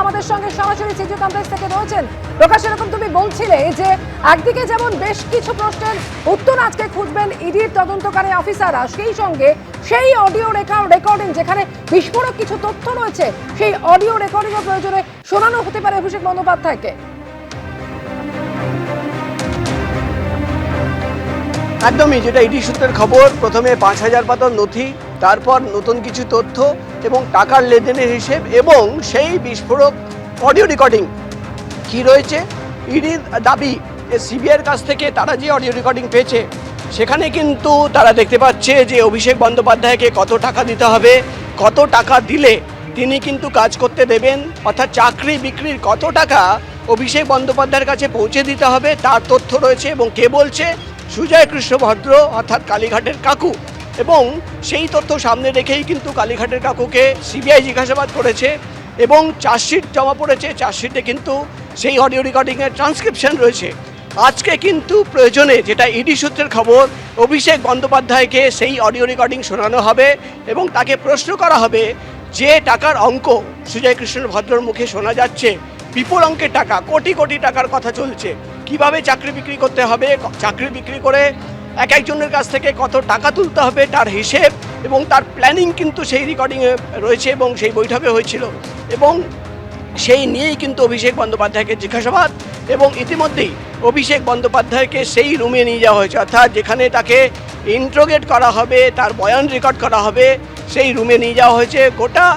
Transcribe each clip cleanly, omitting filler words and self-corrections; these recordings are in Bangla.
আমাদের সঙ্গে সরাসরি সিটি কমপ্লেক্স থেকে রয়েছেন। প্রকাশ, এরকম তুমি বলছিলে যে একদিকে যেমন বেশ কিছু প্রশ্নের উত্তর আজকে খুঁজবেন ইডির তদন্তকারী অফিসাররা, সেই সঙ্গে সেই অডিও রেকর্ডিং যেখানে বিস্ফোরক কিছু তথ্য রয়েছে, সেই অডিও রেকর্ডিংও প্রয়োজনে শোনানো হতে পারে অভিষেক বন্দ্যোপাধ্যায়কে। একদমই, যেটা ইডি সূত্রের খবর, প্রথমে ৫,০০০ পাতার নথি, তারপর নতুন কিছু তথ্য এবং টাকার লেনদেনের হিসেব এবং সেই বিস্ফোরক অডিও রেকর্ডিং কি রয়েছে। ইডির দাবি যে সিবিআইয়ের কাছ থেকে তারা যে অডিও রেকর্ডিং পেয়েছে সেখানে কিন্তু তারা দেখতে পাচ্ছে যে অভিষেক বন্দ্যোপাধ্যায়কে কত টাকা দিতে হবে, কত টাকা দিলে তিনি কিন্তু কাজ করতে দেবেন, অর্থাৎ চাকরি বিক্রির কত টাকা অভিষেক বন্দ্যোপাধ্যায়ের কাছে পৌঁছে দিতে হবে তার তথ্য রয়েছে। এবং কে বলছে? সুজয় কৃষ্ণ ভদ্র, অর্থাৎ কালীঘাটের কাকু। এবং সেই তথ্য সামনে রেখেই কিন্তু কালীঘাটের কাকুকে সিবিআই জিজ্ঞাসাবাদ করেছে এবং চার্জশিট জমা পড়েছে। চার্জশিটে কিন্তু সেই অডিও রেকর্ডিংয়ের ট্রান্সক্রিপশন রয়েছে। আজকে কিন্তু প্রয়োজনে, যেটা ইডি সূত্রের খবর, অভিষেক বন্দ্যোপাধ্যায়কে সেই অডিও রেকর্ডিং শোনানো হবে এবং তাকে প্রশ্ন করা হবে যে টাকার অঙ্ক সুজয় কৃষ্ণ ভদ্রর মুখে শোনা যাচ্ছে, বিপুল অঙ্কের টাকা, কোটি কোটি টাকার কথা চলছে, কিভাবে চাকরি বিক্রি করতে হবে, চাকরি বিক্রি করে এক একজনের কাছ থেকে কত টাকা তুলতে হবে তার হিসেব এবং তার প্ল্যানিং কিন্তু সেই রেকর্ডিংয়ে রয়েছে এবং সেই বৈঠকে হয়েছিল। এবং সেই নিয়েই কিন্তু অভিষেক বন্দ্যোপাধ্যায়কে জিজ্ঞাসাবাদ এবং ইতিমধ্যেই অভিষেক বন্দ্যোপাধ্যায়কে সেই রুমে নিয়ে যাওয়া হয়েছে, অর্থাৎ যেখানে তাকে ইন্ট্রোগেট করা হবে, তার বয়ান রেকর্ড করা হবে, সেই রুমে নিয়ে যাওয়া হয়েছে। গোটা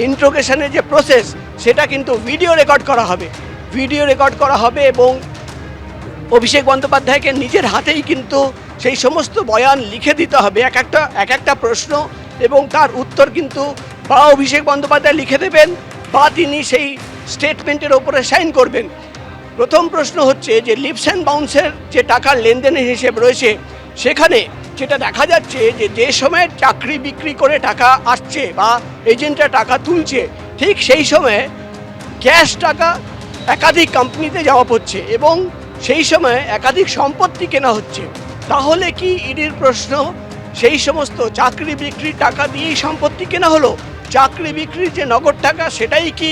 ইন্ট্রোগেশনের যে প্রসেস সেটা কিন্তু ভিডিও রেকর্ড করা হবে এবং অভিষেক বন্দ্যোপাধ্যায়কে নিজের হাতেই কিন্তু সেই সমস্ত বয়ান লিখে দিতে হবে, এক একটা প্রশ্ন এবং তার উত্তর কিন্তু বা অভিষেক বন্দ্যোপাধ্যায় লিখে দেবেন বা তিনি সেই স্টেটমেন্টের ওপরে সাইন করবেন। প্রথম প্রশ্ন হচ্ছে যে লিপস অ্যান্ড বাউন্সের যে টাকার লেনদেনের হিসেব রয়েছে, সেখানে যেটা দেখা যাচ্ছে যে সময় চাকরি বিক্রি করে টাকা আসছে বা এজেন্টরা টাকা তুলছে, ঠিক সেই সময় ক্যাশ টাকা একাধিক কোম্পানিতে জমা পড়ছে এবং সেই সময় একাধিক সম্পত্তি কেনা হচ্ছে। তাহলে কি ইডির প্রশ্ন, সেই সমস্ত চাকরি বিক্রির টাকা দিয়েই সম্পত্তি কেনা হলো? চাকরি বিক্রির যে নগদ টাকা সেটাই কি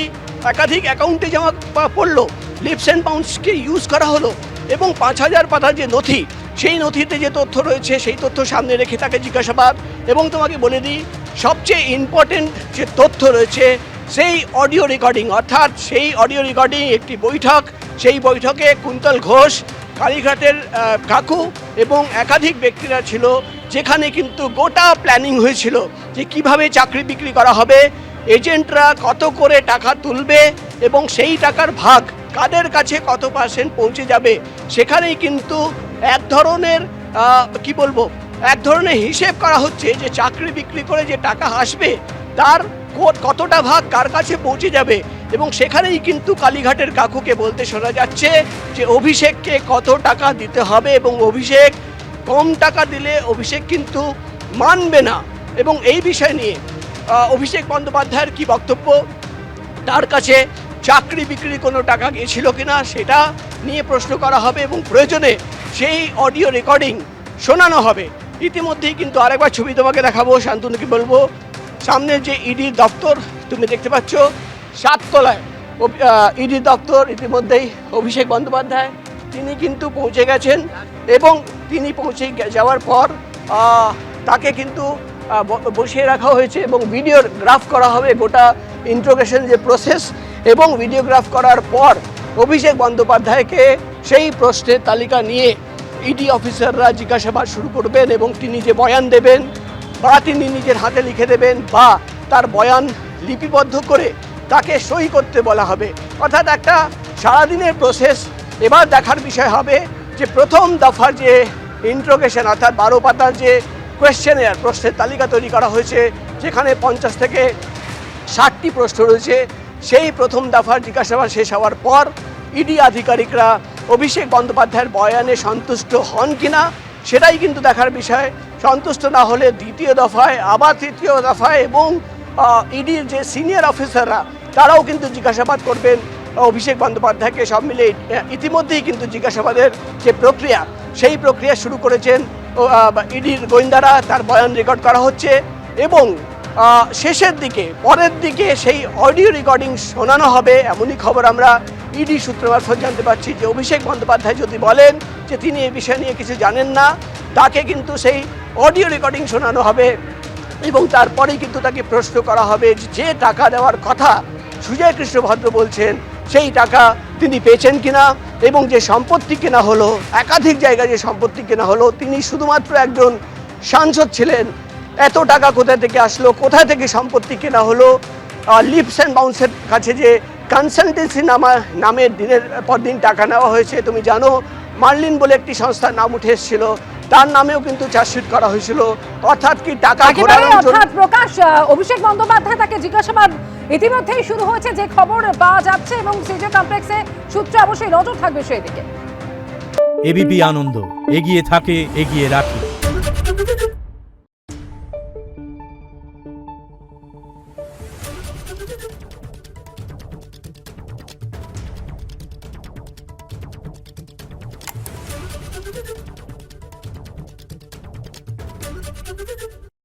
একাধিক অ্যাকাউন্টে জমা পড়লো? লিপস অ্যান্ড বাউন্সকে ইউজ করা হলো এবং ৫,০০০ পাতার যে নথি, সেই নথিতে যে তথ্য রয়েছে সেই তথ্য সামনে রেখে তাকে জিজ্ঞাসাবাদ। এবং তোমাকে বলে দিই, সবচেয়ে ইম্পর্টেন্ট যে তথ্য রয়েছে সেই অডিও রেকর্ডিং, অর্থাৎ সেই অডিও রেকর্ডিং একটি বৈঠক, সেই বৈঠকে কুন্তল ঘোষ, কালীঘাটের কাকু এবং একাধিক ব্যক্তিরা ছিল, যেখানে কিন্তু গোটা প্ল্যানিং হয়েছিল যে কিভাবে চাকরি বিক্রি করা হবে, এজেন্টরা কত করে টাকা তুলবে এবং সেই টাকার ভাগ কাদের কাছে কত পার্সেন্ট পৌঁছে যাবে। সেখানেই কিন্তু এক ধরনের হিসেব করা হচ্ছে যে চাকরি বিক্রি করে যে টাকা আসবে তার কতটা ভাগ কার কাছে পৌঁছে যাবে। এবং সেখানেই কিন্তু কালীঘাটের কাকুকে বলতে শোনা যাচ্ছে যে অভিষেককে কত টাকা দিতে হবে এবং অভিষেক কম টাকা দিলে অভিষেক কিন্তু মানবে না। এবং এই বিষয় নিয়ে অভিষেক বন্দ্যোপাধ্যায়ের কি বক্তব্য, তার কাছে চাকরি বিক্রি কোনো টাকা গিয়েছিল কিনা সেটা নিয়ে প্রশ্ন করা হবে এবং প্রয়োজনে সেই অডিও রেকর্ডিং শোনানো হবে। ইতিমধ্যেই কিন্তু আরেকবার ছবি তোমাকে দেখাবো, শান্তনুকে বলবো, সামনের যে ইডির দপ্তর তুমি দেখতে পাচ্ছ, 7 তলায় ইডি দপ্তর। ইতিমধ্যেই অভিষেক বন্দ্যোপাধ্যায় তিনি কিন্তু পৌঁছে গেছেন এবং তিনি পৌঁছে যাওয়ার পর তাকে কিন্তু বসিয়ে রাখা হয়েছে এবং ভিডিওগ্রাফ করা হবে গোটা ইন্ট্রোগেশন যে প্রসেস। এবং ভিডিওগ্রাফ করার পর অভিষেক বন্দ্যোপাধ্যায়কে সেই প্রশ্নের তালিকা নিয়ে ইডি অফিসাররা জিজ্ঞাসাবাদ শুরু করবেন এবং তিনি যে বয়ান দেবেন বা তিনি নিজের হাতে লিখে দেবেন বা তার বয়ান লিপিবদ্ধ করে তাকে সই করতে বলা হবে। অর্থাৎ একটা সারাদিনের প্রসেস। এবার দেখার বিষয় হবে যে প্রথম দফার যে ইন্ট্রোগেশন, অর্থাৎ 12 পাতার যে কোয়েশ্চেনের প্রশ্নের তালিকা তৈরি করা হয়েছে, যেখানে 50 থেকে 60টি প্রশ্ন রয়েছে, সেই প্রথম দফার জিজ্ঞাসাবাদ শেষ হওয়ার পর ইডি আধিকারিকরা অভিষেক বন্দ্যোপাধ্যায়ের বয়ানে সন্তুষ্ট হন কিনা সেটাই কিন্তু দেখার বিষয়। সন্তুষ্ট না হলে দ্বিতীয় দফায়, আবার তৃতীয় দফায় এবং ইডির যে সিনিয়র অফিসাররা তারাও কিন্তু জিজ্ঞাসাবাদ করবেন অভিষেক বন্দ্যোপাধ্যায়কে। সব মিলে ইতিমধ্যেই কিন্তু জিজ্ঞাসাবাদের যে প্রক্রিয়া, সেই প্রক্রিয়া শুরু করেছেন ইডির গোয়েন্দারা। তার বয়ান রেকর্ড করা হচ্ছে এবং শেষের দিকে পরের দিকে সেই অডিও রেকর্ডিং শোনানো হবে, এমনই খবর আমরা ইডি সূত্র মারফত জানতে পারছি যে অভিষেক বন্দ্যোপাধ্যায় যদি বলেন যে তিনি এই বিষয় নিয়ে কিছু জানেন না, তাকে কিন্তু সেই অডিও রেকর্ডিং শোনানো হবে এবং তারপরেই কিন্তু তাকে প্রশ্ন করা হবে যে টাকা দেওয়ার কথা সুজয় কৃষ্ণ ভদ্র বলছেন সেই টাকা তিনি পেয়েছেন কিনা, এবং যে সম্পত্তি কেনা হলো, একাধিক জায়গায় যে সম্পত্তি কেনা হলো, তিনি শুধুমাত্র একজন সাংসদ ছিলেন, এত টাকা কোথা থেকে আসলো, কোথায় থেকে সম্পত্তি কেনা হলো, লিপস অ্যান্ড বাউন্সের কাছে যে কনসালটেন্সি নামের দিনের পর দিন টাকা নেওয়া হয়েছে, তুমি জানো মার্লিন বলে একটি সংস্থার নাম উঠে এসেছিল, তার নামেও কিন্তু চার্জশিট করা হয়েছিল। অর্থাৎ কি টাকা ঘোরানোর জন্য। অর্থাৎ প্রকাশ, অভিষেক বন্দ্যোপাধ্যায় তাকে জিজ্ঞাসাবাদ ইতিমধ্যেই শুরু হয়েছে যে খবর পাওয়া যাচ্ছে, এবং সিজে কমপ্লেক্সে সূত্রে অবশ্যই নজর থাকবে সেই দিকে। এবিপি আনন্দ, এগিয়ে থাকে, এগিয়ে রাখে।